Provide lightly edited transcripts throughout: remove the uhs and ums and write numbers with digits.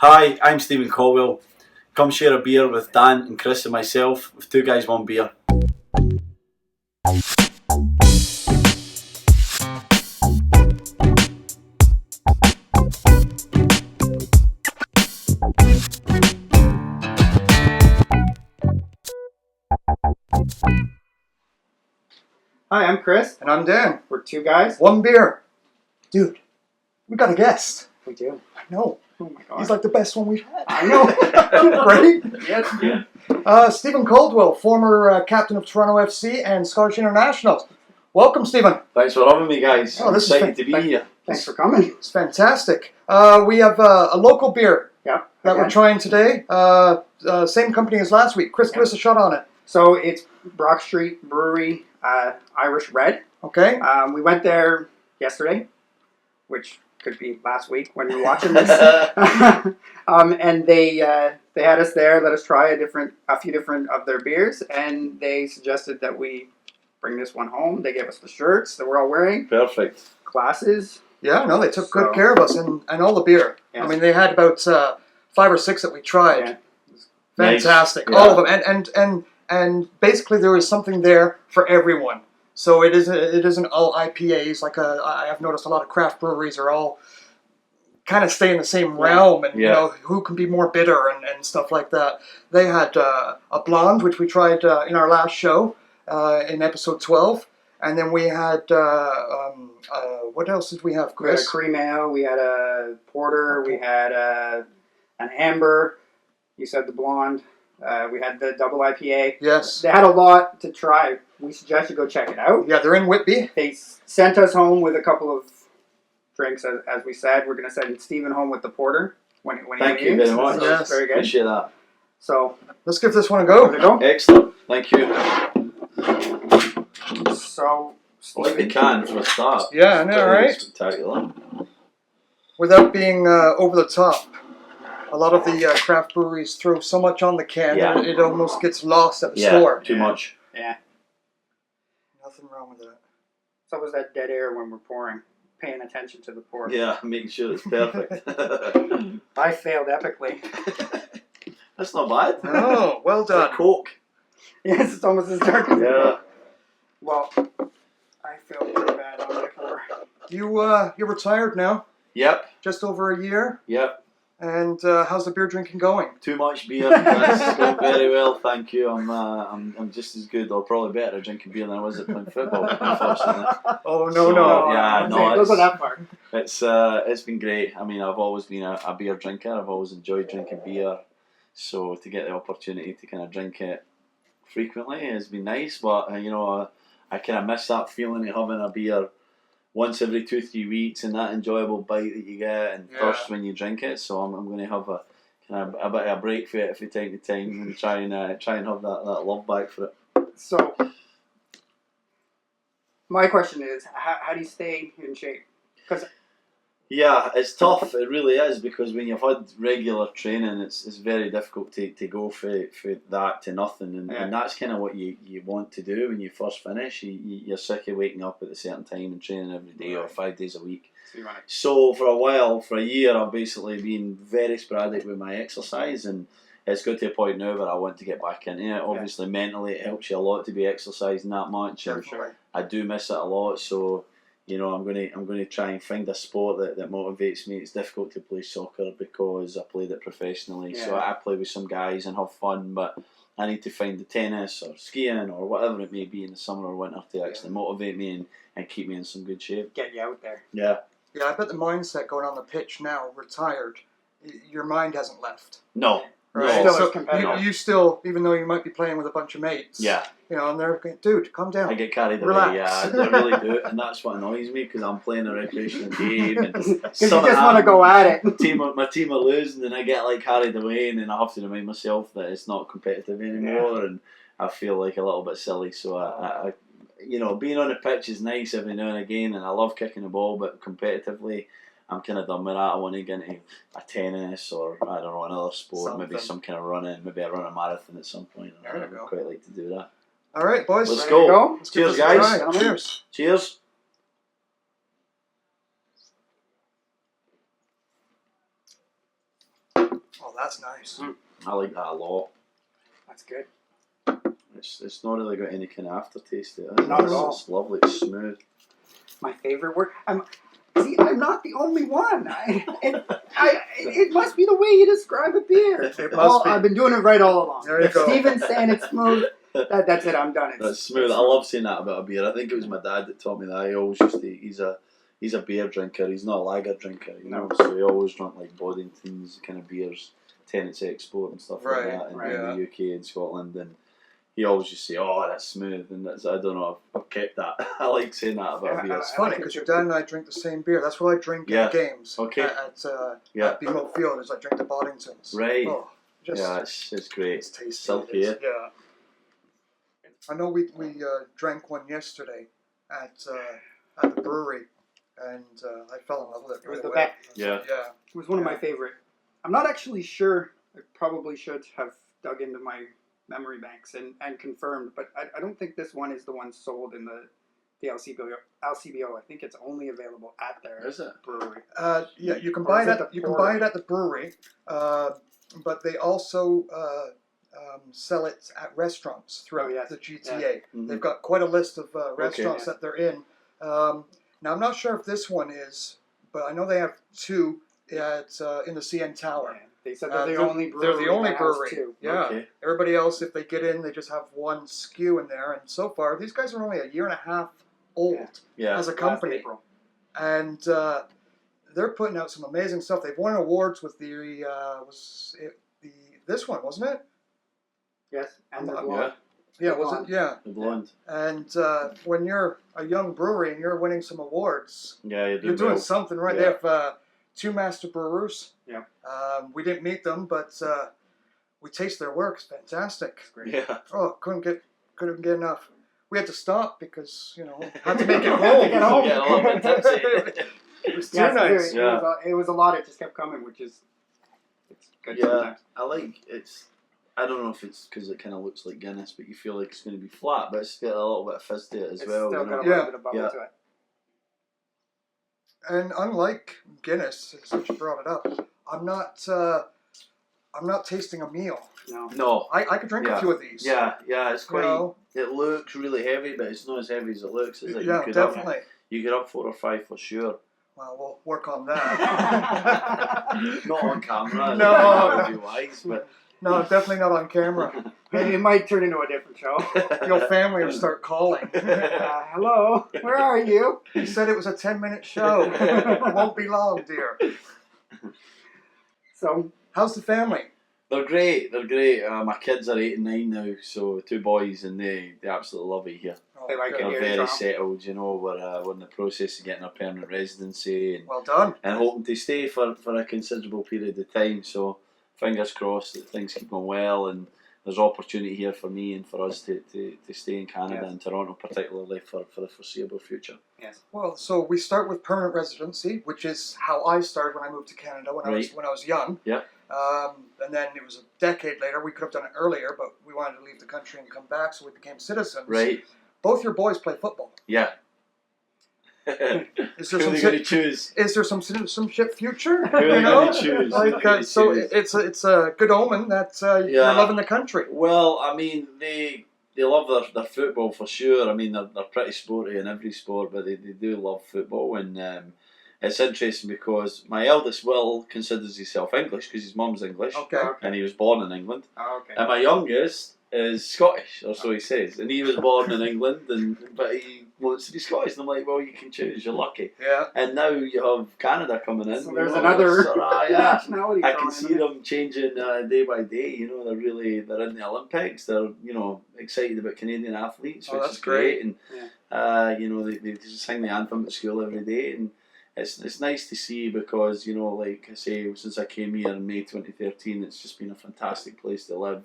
Hi, I'm Steven Caldwell. Come share a beer with Dan and Chris and myself with Two Guys One Beer. Hi, I'm Chris. And I'm Dan. We're Two Guys. One beer. Dude, we got a guest. We do. I know. Oh my god. He's like the best one we've had. I know. Right? Yes, yeah. Stephen Caldwell, former captain of Toronto FC and Scottish Internationals. Welcome, Stephen. Thanks for having me, guys. Oh, this is excited to be here. Thanks for coming. It's fantastic. We have a local beer Yeah. that we're trying today. Same company as last week. Chris, give us a shot on it. So it's Brock St Brewery Irish Red. Okay? We went there yesterday, which could be last week when you're watching this. And they had us there, let us try a few different of their beers, and they suggested that we bring this one home. They gave us the shirts that we're all wearing. Perfect. Glasses. Yeah, no, they took good care of us and all the beer. Yes. I mean, they had about 5 or 6 that we tried. Yeah. Fantastic. Nice. All of them. And basically there is something there for everyone. So it isn't all IPAs. Like I have noticed a lot of craft breweries are all kind of stay in the same realm, and you know who can be more bitter and stuff like that. They had a blonde, which we tried in our last show in episode 12, and then we had what else did we have, We had a Chris? cream ale, we had a porter, we had an amber, you said the blonde, we had the double IPA. Yes. They had a lot to try. We suggest you go check it out. Yeah, they're in Whitby. They sent us home with a couple of drinks, as we said. We're going to send Steven home with the porter when he Thank you leaves. very much. So Yes. it's very good. Appreciate that. So, Let's give this one a give it a go. go. Excellent. Thank you. So, I like the Steven, can for a start. Yeah, I know, Very right? spectacular. Without being over the top. A lot of the craft breweries throw so much on the can Yeah. that it almost gets lost at the Yeah, store. too much. yeah. Nothing wrong with that. So was that dead air when we're pouring, paying attention to the pour. Yeah, making sure it's perfect. I failed epically. That's not bad. Oh, well It's like done. Coke. Yes, it's almost as dark as Yeah. Well, I failed pretty bad on my pour. You're retired now, Yep. just over a year. Yep. And how's the beer drinking going? Too much beer. That's going very well, thank you. I'm just as good, or probably better at drinking beer than I was at playing football, unfortunately. Oh no, So, no. yeah, no, Don't go that far. It's been great. I mean, I've always been a beer drinker. I've always enjoyed drinking beer. So to get the opportunity to kind of drink it frequently has been nice. But I kind of miss that feeling of having a beer once every 2-3 weeks and that enjoyable bite that you get and thirst when you drink it. So I'm going to have a kind of a bit of a break for it from time to time and try and have that love back for it. So, my question is, how do you stay in shape? Because Yeah, it's tough. It really is, because when you've had regular training, it's very difficult to go for that to nothing, and that's kind of what you want to do when you first finish. You're sick of waking up at a certain time and training every day or 5 days a week. So for a year, I've basically been very sporadic with my exercise, and it's got to a point now where I want to get back into it. Obviously, mentally, it helps you a lot to be exercising that much, and I do miss it a lot. So, I'm going to try and find a sport that motivates me. It's difficult to play soccer because I played it professionally. So I play with some guys and have fun, but I need to find the tennis or skiing or whatever it may be in the summer or winter to actually motivate me and keep me in some good shape. get you out there. Yeah. Yeah, I bet the mindset going on the pitch now, retired, your mind hasn't left. No. Right? Still So as competitive. you still, even though you might be playing with a bunch of mates, Yeah. and they're going, dude, calm down. I get carried Relax. away, yeah, I really do, and that's what annoys me, because I'm playing a recreational game, and Because you just want to go at it. my team are losing, and I get carried away, and then I have to remind myself that it's not competitive anymore, and I feel like a little bit silly. So I being on the pitch is nice every now and again, and I love kicking the ball, but competitively, I'm kind of done with that. I want to get into a tennis or, I don't know, another sport, maybe some kind of running, maybe I run a marathon at some point. There you I'd go. quite like to do that. All right, boys. Let's Ready to go. Let's give Cheers, this a guys. try. Cheers. Cheers. Oh, that's nice. I like that a lot. That's good. It's not really got any kind of aftertaste to it. Not at all. It's lovely. It's smooth. My favorite word. I'm not the only one. It must be the way you describe a beer. It must be. I've been doing it right all along. There you If go. Steven's saying it's smooth, that's it. I'm done. That's smooth. I love saying that about a beer. I think it was my dad that taught me that. He always used to. He's a beer drinker. He's not a lager drinker. You know, so he always drank like Boddington's kind of beers, Tennent's Export and stuff like that in the UK and Scotland. And he always used to say, "Oh, that's smooth," and that's, I don't know. I've kept that. I like saying that about beer. It's funny because your dad and I drink the same beer. That's what I drink at games. Okay. At BMO Field, is I drink the Boddingtons. Right. Oh, it's great. It's tasty. Silky. Yeah. I know we drank one yesterday at the brewery, and I fell in love with it. It was right the away. best. Yeah. It was one of my favorite. I'm not actually sure. I probably should have dug into my memory banks and confirmed, but I don't think this one is the one sold in the LCBO. I think it's only available at their brewery. Yeah, you can buy it at the brewery, but they also sell it at restaurants throughout the GTA. Yeah. Mm-hmm. They've got quite a list of restaurants that they're in. Now I'm not sure if this one is, but I know they have two in the CN Tower. Yeah. They said that they're the only brewery. They're the only that has brewery. two. Yeah. Okay. Everybody else, if they get in, they just have one SKU in there. And so far, these guys are only a year and a half old as a company. Last April. And they're putting out some amazing stuff. They've won awards with this one, wasn't it? Yes, and they're Yeah. blonde. Yeah, The was blonde. it? Yeah. The blonde. And when you're a young brewery and you're winning some awards, Yeah, you're doing something right. Yeah. They have two master brewers. Yeah. We didn't meet them, but we taste their work. It's fantastic. It's great. Yeah. Oh, couldn't get enough. We had to stop because had to make it home. Get home. Yeah, a little bit tipsy. It was too Yes, nice. it was a lot. It just kept coming, which is it's good Yeah, sometimes. I like it's. I don't know if it's because it kind of looks like Guinness, but you feel like it's going to be flat, but it's got a little bit of fizz to it as It's well. still you got know? a little bit of bubble to it. And unlike Guinness, since you brought it up, I'm not tasting a meal. No. I could drink a few of these. Yeah, it's quite. You know? It looks really heavy, but it's not as heavy as it looks. Is it? Yeah, definitely. You get up 4 or 5 for sure. Well, we'll work on that. Not on camera. No. That would be wise, but No, definitely not on camera. It might turn into a different show. Your family will start calling. Hello, where are you? He said it was a 10-minute show. It won't be long, dear. So, how's the family? They're great. My kids are 8 and 9 now, so 2 boys, and they absolutely love it here. They like it They're here in very Toronto. settled. We're in the process of getting our permanent residency, and Well done. hoping to stay for a considerable period of time. So fingers crossed that things keep going well, and there's opportunity here for me and for us to stay in Canada and Toronto, particularly for the foreseeable future. Yes. Well, so we start with permanent residency, which is how I started when I moved to Canada when I was young. Yeah. And then it was a decade later. We could have done it earlier, but we wanted to leave the country and come back, so we became citizens. Right. Both your boys play football. Yeah. Is there Who are they going to choose? Is there some citizenship future? Who are they going to choose? So it's a good omen that you're loving the country. Well, I mean, they love their football for sure. I mean, they're pretty sporty in every sport, but they do love football. And it's interesting because my eldest Will considers himself English because his mum's English. Okay. And he was born in England. Oh, okay. And my youngest is Scottish, or so he says. And he was born in England, but he wants to be Scottish. And I'm like, well, you can choose, you're lucky. Yeah. And now you have Canada coming in. So there's another nationality. I can see them changing day by day. They're in the Olympics. They're excited about Canadian athletes, which that's is great. And Yeah. they just sing the anthem at school every day, and it's nice to see because like I say, since I came here in May 2013, it's just been a fantastic place to live.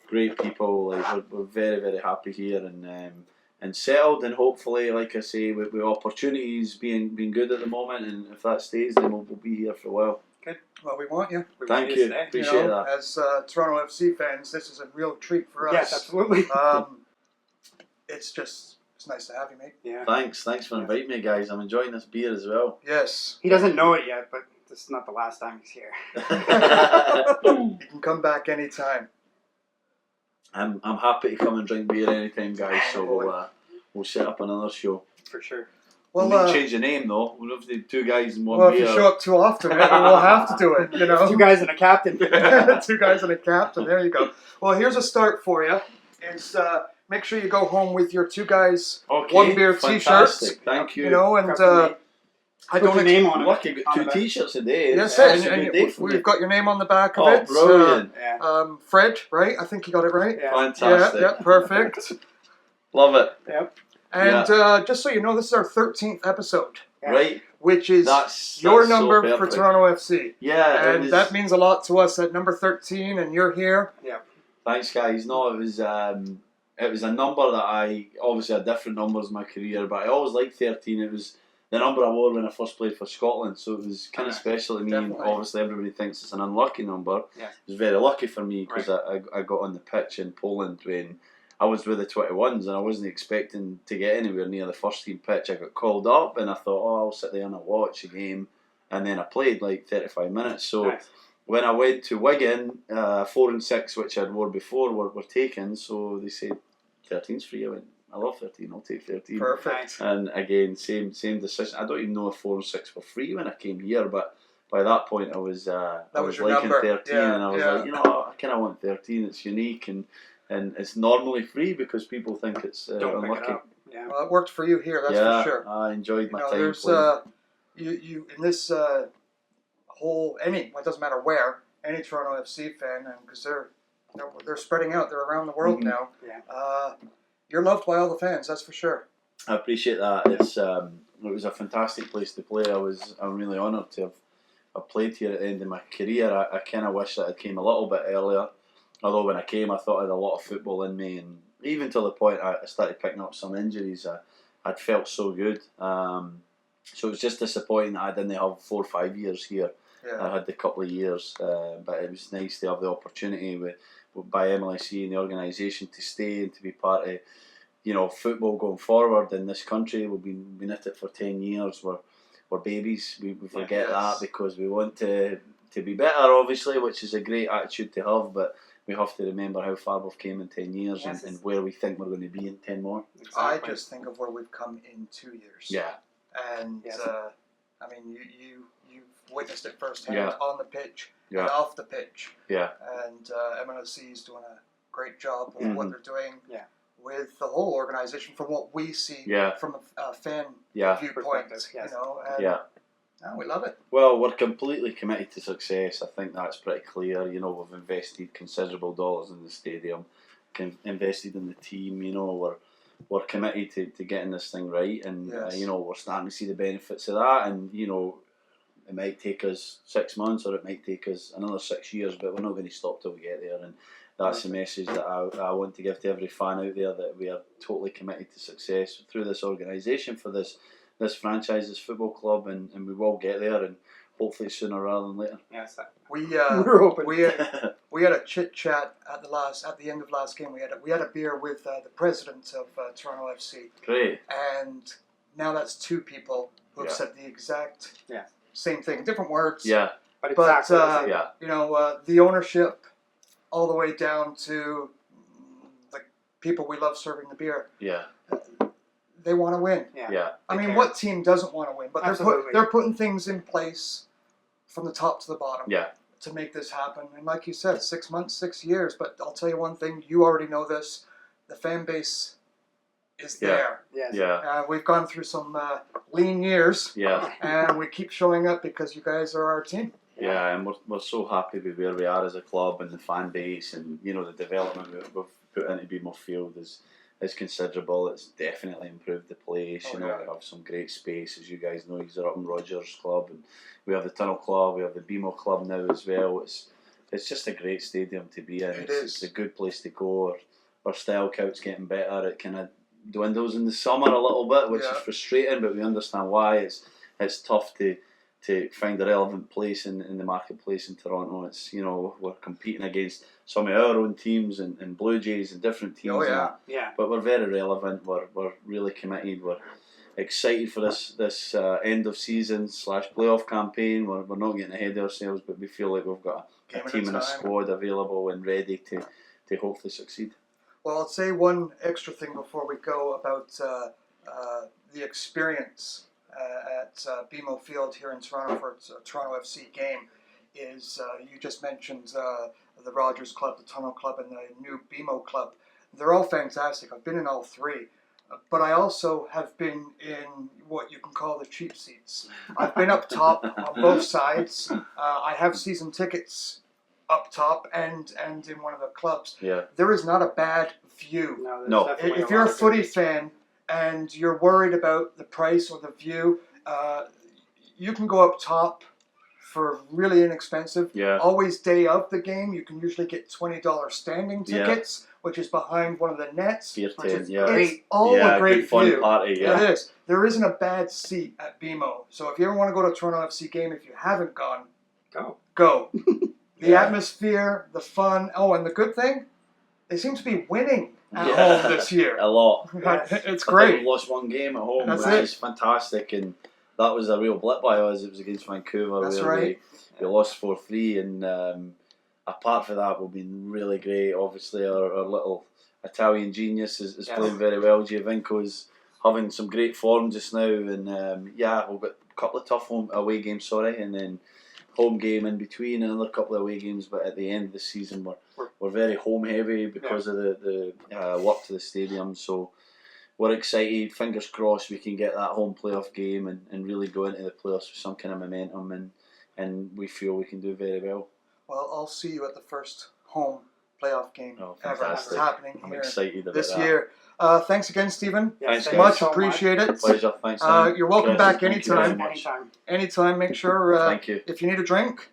Great people. Like we're very, very happy here and settled, and hopefully, like I say, with opportunities being good at the moment, and if that stays, then we'll be here for a while. Good. Well, we want you. Thank you. Appreciate that. As Toronto FC fans, this is a real treat for us. Yes, absolutely. It's nice to have you, mate. Yeah. Thanks for inviting me, guys. I'm enjoying this beer as well. Yes. He doesn't know it yet, but this is not the last time he's here. You can come back anytime. I'm happy to come and drink beer anytime, guys. So we'll set up another show For sure. Well, Well, we need to change the name though. We'll have the 2 guys and 1 well, beer. if you show up too often, maybe we'll have to do it. You know, 2 guys and a captain. 2 guys and a captain. There you go. Well, here's a start for you. Is make sure you go home with your 2 guys, Okay, 1 beer fantastic. T-shirts. Thank you. You know, and I Put don't your name on it. Lucky, got 2 T-shirts a day. Yes, That's and a good day for we've me. got your name on the back of Oh, it. brilliant! Yeah. Fred, right? I think you got it right. Yeah. Fantastic. Yeah, perfect. Love it. Yep. And just so you know, this is our 13th episode, Yeah. Right. which is That's your so number for perfect. Toronto FC. Yeah, it And was, that means a lot to us at number 13, and you're here. thanks, guys. No, it was a number that I obviously had different numbers in my career, but I always liked 13. It was the number I wore when I first played for Scotland, so it was kind of special to me. And Definitely. obviously, everybody thinks it's an unlucky number. Yeah. It was very lucky for me because I got on the pitch in Poland when I was with the 21s, and I wasn't expecting to get anywhere near the first team pitch. I got called up, and I thought, oh, I'll sit there and I'll watch the game, and then I played like 35 minutes. So. Nice. When I went to Wigan, 4 and 6, which I'd worn before, were taken. So they said 13's free. I went, I love 13. I'll take 13. Perfect. And again, same decision. I don't even know if 4 and 6 were free when I came here, but by that point I was was your liking number. 13, Yeah, and I was yeah. like, I kind of want 13. It's unique and it's normally free because people think it's Don't pick it unlucky. up. Yeah. Well, it worked for you here, that's Yeah, for sure. I enjoyed my time There's playing. you in this whole it doesn't matter where, any Toronto FC fan, and because they're spreading out, they're around the world Mhm. now. Yeah. You're loved by all the fans, that's for sure. I appreciate that. It was a fantastic place to play. I'm really honoured to have played here at the end of my career. I kind of wish that I came a little bit earlier. Although when I came, I thought I had a lot of football in me, and even till the point I started picking up some injuries, I'd felt so good. So it was just disappointing that I didn't have 4 or 5 years here. Yeah. I had a couple of years, but it was nice to have the opportunity by MLSE and the organisation to stay and to be part of football going forward in this country. We've been at it for 10 years. We're babies. We forget that because we want to be better, obviously, which is a great attitude to have, but we have to remember how far we've came in 10 years and where we think we're going to be in 10 more. I just think of where we've come in 2 years. Yeah. And Yes. I mean, you've witnessed it firsthand Yeah. on the pitch Yeah. and off the pitch. Yeah. And MLSE is doing a great job with Mhm. what they're doing Yeah. with the whole organization from what we see Yeah. from a fan Yeah. viewpoint. Perspective, yes. And Yeah. we love it. Well, we're completely committed to success. I think that's pretty clear. We've invested considerable dollars in the stadium, invested in the team. We're committed to getting this thing right, and Yes. we're starting to see the benefits of that. And it might take us 6 months, or it might take us another 6 years, but we're not going to stop till we get there. And that's the message that I want to give to every fan out there, that we are totally committed to success through this organisation for this franchise, this football club, and we will get there, and hopefully sooner rather than later. Yes. We We're open. we had a chit chat at the end of last game. We had a beer with the president of Toronto FC, Great. and now that's 2 people who have Yeah. said the exact Yeah. same thing, different words. Yeah. But But, exactly the same. Yeah. The ownership, all the way down to the people we love serving the beer. Yeah. They want to win. Yeah. Yeah. I mean, care. what team doesn't want to win? But Absolutely. they're putting things in place from the top to the bottom Yeah. to make this happen. And like you said, 6 months, 6 years. But I'll tell you one thing: you already know this. The fan base is Yeah. there. Yes. Yeah. We've gone through some lean years, Yeah. and we keep showing up because you guys are our team. Yeah, and we're so happy with where we are as a club and the fan base, and the development we've put into BMO Field is considerable. It's definitely improved the place. Oh, We yeah. have some great space, as you guys know. You're up in Rogers Club, and we have the Tunnel Club. We have the BMO Club now as well. It's just a great stadium to be in. It's a good place to go. Our style count's getting better. It kind of dwindles in the summer a little bit, which is frustrating, but we understand why. It's tough to find a relevant place in the marketplace in Toronto. It's we're competing against some of our own teams and Blue Jays and different teams. Oh, yeah. and that. Yeah. But we're very relevant. We're really committed. excited for this end of season / playoff campaign. We're not getting ahead of ourselves, but we feel like we've got a team and a squad available and ready to hopefully succeed. Well, I'll say one extra thing before we go about the experience at BMO Field here in Toronto for its Toronto FC game. Is you just mentioned the Rogers Club, the Tunnel Club, and the new BMO Club. They're all fantastic. I've been in all three. But I also have been in what you can call the cheap seats. I've been up top on both sides. I have season tickets up top and in one of the clubs. Yeah. There is not a bad view. No. If you're a footy fan and you're worried about the price or the view, you can go up top for really inexpensive. Yeah. Always day of the game, you can usually get $20 standing tickets, which is behind one of the nets. Beer Which tent, is yeah. It's all a great good fun view. party, yeah. It is. There isn't a bad seat at BMO. So if you ever want to go to a Toronto FC game, if you haven't gone, go. The atmosphere, the fun. Oh, and the good thing, they seem to be winning at home this year. A lot. It's I think great. we lost one game at home, That's which it. is fantastic, and that was a real blip by us. It was against Vancouver. That's where right. We lost 4-3, and apart from that, we've been really great. Obviously, our little Italian genius is playing very well. Giovinco's having some great form just now, and we've got a couple of tough away games, and then home game in between, and another couple of away games. But at the end of the season, we're very home heavy because of the work to the stadium. So we're excited. Fingers crossed we can get that home playoff game and really go into the playoffs with some kind of momentum, and we feel we can do very well. Well, I'll see you at the first home playoff game ever. Fantastic. It's happening I'm here excited about this that. year. Thanks again, Stephen. Thanks, guys. Much so appreciated. Pleasure. Thanks, Dan. You're welcome Chris, back thank you very anytime. much. Anytime. Make sure Thank you. if you need a drink,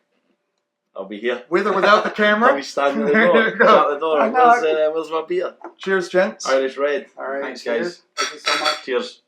I'll be here. with or without the I'll camera. be standing at the There door. you go. At the door. Where's my beer? Cheers, gents. Irish Red. All right. Thanks, cheers. guys. Thank you so much. Cheers.